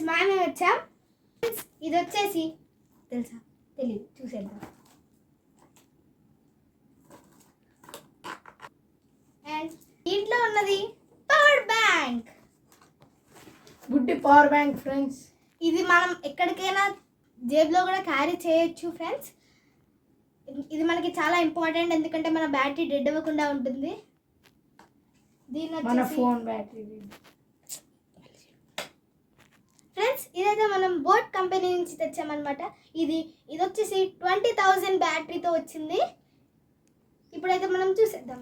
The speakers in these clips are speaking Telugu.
మేమే వచ్చాం. ఇది వచ్చేసి తెలుసా? తెలియదు, చూసేద్దాం. అండ్ దీంట్లో ఉన్నది పవర్ బ్యాంక్. గుడ్డి పవర్ బ్యాంక్ ఫ్రెండ్స్. ఇది మనం ఎక్కడికైనా జేబులో కూడా క్యారీ చేయొచ్చు ఫ్రెండ్స్. ఇది మనకి చాలా ఇంపార్టెంట్, ఎందుకంటే మన బ్యాటరీ డెడ్ అవ్వకుండా ఉంటుంది. మన ఫోన్ బ్యాటరీ ఫ్రెండ్స్, ఇదైతే మనం బోట్ కంపెనీ నుంచి తెచ్చామన్నమాట. ఇది వచ్చేసి 20,000 బ్యాటరీతో వచ్చింది. ఇప్పుడైతే మనం చూసేద్దాం.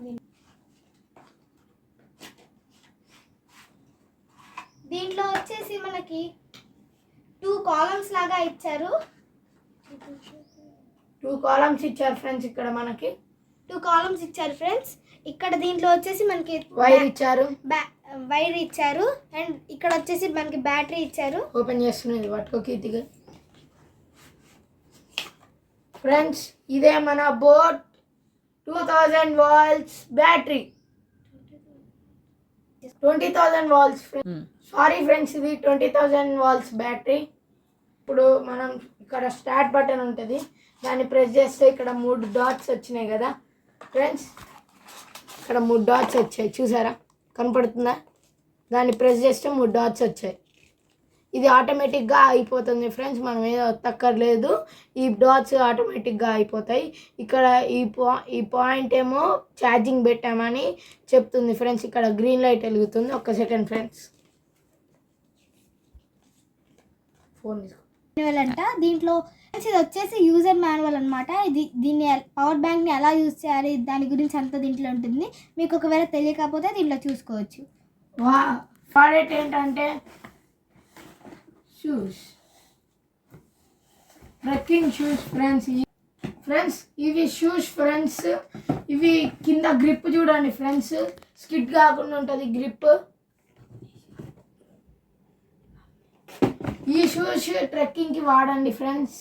దీంట్లో వచ్చేసి మనకి 2 కాలమ్స్ లాగా ఇచ్చారు. 2 కాలమ్స్ ఇచ్చారు ఫ్రెండ్స్. ఇక్కడ మనకి 2 కాలమ్స్ ఇచ్చారు ఫ్రెండ్స్. ఇక్కడ దీంట్లో వచ్చేసి మనకి వైర్ ఇచ్చారు అండ్ ఇక్కడ వచ్చేసి మనకి బ్యాటరీ ఇచ్చారు. ఓపెన్ చేస్తున్నది పట్టుకోకీతిగా ఫ్రెండ్స్. ఇదే మన boat 2000 volts battery. 20,000 volts sorry friends, ఇది 20,000 వాల్ట్స్ బ్యాటరీ. ఇప్పుడు మనం ఇక్కడ స్టార్ట్ బటన్ ఉంటుంది, దాన్ని ప్రెస్ చేస్తే ఇక్కడ 3 డాట్స్ వచ్చినాయి కదా ఫ్రెండ్స్. ఇక్కడ 3 డాట్స్ వచ్చాయి, చూసారా? కనపడుతుందా? దాన్ని ప్రెస్ చేస్తే 3 డాట్స్ వచ్చాయి. ఇది ఆటోమేటిక్గా అయిపోతుంది ఫ్రెండ్స్, మనం ఏదో తక్కర్లేదు. ఈ డాట్స్ ఆటోమేటిక్గా అయిపోతాయి. ఇక్కడ ఈ పాయింట్ ఏమో ఛార్జింగ్ పెట్టామని చెప్తుంది ఫ్రెండ్స్. ఇక్కడ గ్రీన్ లైట్ వెలుగుతుంది. ఒక్క సెకండ్ ఫ్రెండ్స్, ఫోన్ మాన్యువల్ అంట దీంట్లో. ఇది వచ్చేసి యూజర్ మాన్యువల్ అనమాట. దీన్ని పవర్ బ్యాంక్ని ఎలా యూజ్ చేయాలి దాని గురించి అంతా దీంట్లో ఉంటుంది. మీకు ఒకవేళ తెలియకపోతే దీంట్లో చూసుకోవచ్చు. ప్రోడక్ట్ ఏంటంటే షూస్, ట్రెక్కింగ్ షూస్ ఫ్రెండ్స్. ఇవి షూస్ ఫ్రెండ్స్. ఇవి కింద గ్రిప్ చూడండి ఫ్రెండ్స్, స్కిడ్ కాకుండా ఉంటుంది గ్రిప్. ఈ షూస్ ట్రెక్కింగ్కి వాడండి ఫ్రెండ్స్.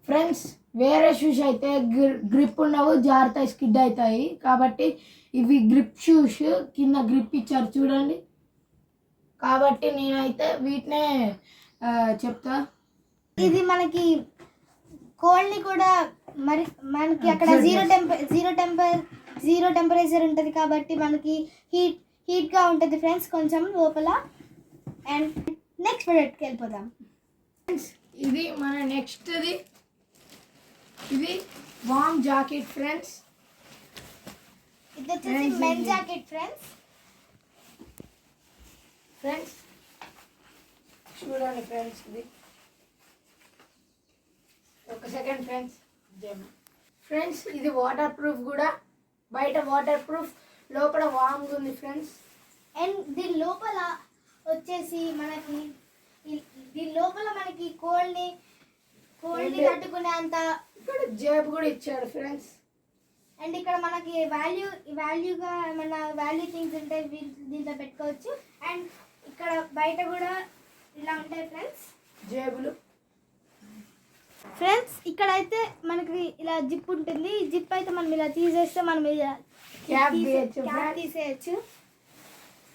ఫ్రెండ్స్, వేరే షూస్ అయితే గ్రిప్ ఉండవు, జారుతాయి, స్కిడ్ అవుతాయి. కాబట్టి ఇవి గ్రిప్ షూస్, కింద గ్రిప్ ఇచ్చారు చూడండి. కాబట్టి నేనైతే వీటినే చెప్తా. ఇది మనకి కోల్డ్ని కూడా మనకి అక్కడ జీరో టెంపరేచర్ ఉంటుంది కాబట్టి మనకి హీట్గా ఉంటుంది ఫ్రెండ్స్ కొంచెం లోపల. అండ్ నెక్స్ట్ ప్రోడక్ట్కి వెళ్ళిపోదాం ఫ్రెండ్స్. ఇది మన నెక్స్ట్ది. ఇది వామ్ జాకెట్ ఫ్రెండ్స్. ఇది వచ్చేసి మెన్ జాకెట్ ఫ్రెండ్స్ చూడండి ఫ్రెండ్స్. ఇది ఒక సెకండ్ ఫ్రెండ్స్. ఇది వాటర్ ప్రూఫ్ కూడా, బయట వాటర్ ప్రూఫ్, లోపల వామ్గా ఉంది ఫ్రెండ్స్. అండ్ దీని లోపల వచ్చేసి మనకి కోల్డ్ని తట్టుకునే అంత ఇక్కడ జేబు కూడా ఇచ్చాడు ఫ్రెండ్స్. అండ్ ఇక్కడ మనకి వాల్యూగా ఏమన్నా వాల్యూ థింగ్స్ ఉంటాయి, దీంట్లో పెట్టుకోవచ్చు. అండ్ ఇక్కడ బయట కూడా ఇలా ఉంటాయి ఫ్రెండ్స్ జేబులు. ఫ్రెండ్స్, ఇక్కడైతే మనకి ఇలా జిప్ ఉంటుంది. ఈ జిప్ అయితే మనం ఇలా తీసేస్తే మనం క్యాప్ తీసేయచ్చు.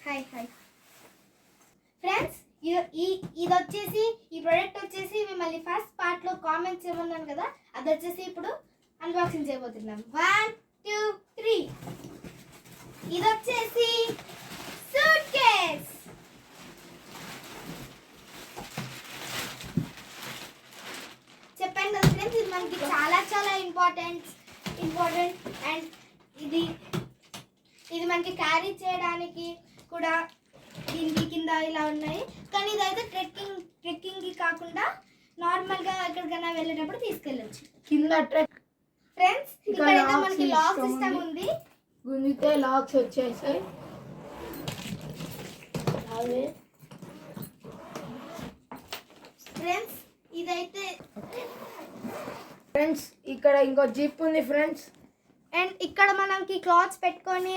హాయ్ ఫ్రెండ్స్, ఇది వచ్చేసి ఈ ప్రోడక్ట్ వచ్చేసి మిమ్మల్ని ఫస్ట్ పార్ట్లో కామెంట్స్ ఏమన్నాను కదా, అది వచ్చేసి ఇప్పుడు అన్బాక్సింగ్ చేయబోతున్నాం. 1 2 3. ఇది వచ్చేసి సూట్ కేస్. చెప్పాను కదా ఫ్రెండ్స్, ఇది మనకి చాలా ఇంపార్టెంట్. అండ్ ఇది మనకి క్యారీ చేయడానికి కూడా దీనికి కింద ఇలా ఉన్నాయి. కానీ ఇదైతే ట్రెక్కింగ్కి కాకుండా నార్మల్గా ఎక్కడికైనా వెళ్ళేటప్పుడు తీసుకెళ్ళచ్చు. కింద ఫ్రెండ్స్, ఇక్కడైతే మనకి లాక్ సిస్టమ్ ఉంది. గుంజితే లాక్స్ వచ్చేసాయి. ఫ్రెండ్స్, ఇదైతే ఫ్రెండ్స్ ఇక్కడ ఇంకో జిప్ ఉంది ఫ్రెండ్స్. అండ్ ఇక్కడ మనకి క్లాత్స్ పెట్టుకొని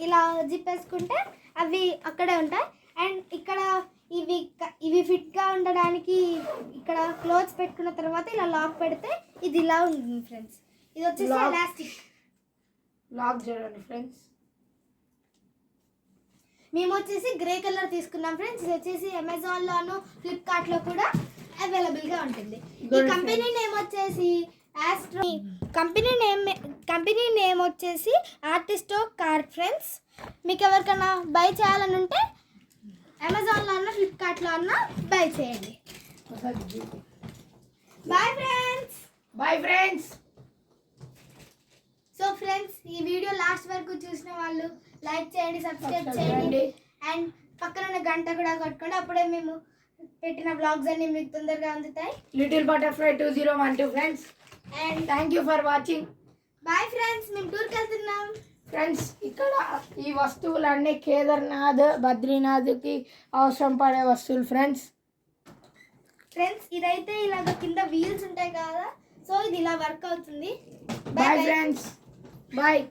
ఇలా జిప్ వేసుకుంటే అవి అక్కడే ఉంటాయి. అండ్ ఇక్కడ ఇవి ఫిట్గా ఉండడానికి ఇక్కడ క్లోత్స్ పెట్టుకున్న తర్వాత ఇలా లాక్ పెడితే ఇది ఇలా ఉంటుంది ఫ్రెండ్స్. ఇది వచ్చేసి లాక్ చూడండి ఫ్రెండ్స్. మేము వచ్చేసి గ్రే కలర్ తీసుకున్నాం ఫ్రెండ్స్. ఇది వచ్చేసి అమెజాన్లోను ఫ్లిప్కార్ట్లో కూడా అవైలబుల్గా ఉంటుంది. ఈ Good కంపెనీ నేమ్ వచ్చేసి ఆస్ట్రో. కంపెనీ నేమ్ వచ్చేసి ఆర్టిస్టో కార్ ఫ్రెండ్స్. మీకు ఎవరికైనా బై చేయాలని ఉంటే అమెజాన్లో అన్న ఫ్లిప్కార్ట్లో అన్న బై చేయండి. Bye friends. Bye friends. So friends, ఈ వీడియో లాస్ట్ వరకు చూసిన వాళ్ళు లైక్ చేయండి, సబ్స్క్రైబ్ చేయండి, అండ్ పక్కన ఉన్న గంట కూడా కొట్టుకోండి. అప్పుడే మేము పెట్టిన బ్లాగ్స్ అన్ని మీకు తొందరగా అందుతాయి. Little butterfly 2012 friends. And thank you for watching. Bye friends. మేము టూర్కి వెళ్తున్నాం ఫ్రెండ్స్. ఇక్కడ ఈ వస్తువులన్నీ కేదార్నాథ్, బద్రీనాథ్కి అవసరం పడే వస్తువులు ఫ్రెండ్స్. ఫ్రెండ్స్, ఇదైతే ఇలాగ కింద వీల్స్ ఉంటాయి కదా, సో ఇది ఇలా వర్క్ అవుతుంది. Bye friends. బాయ్.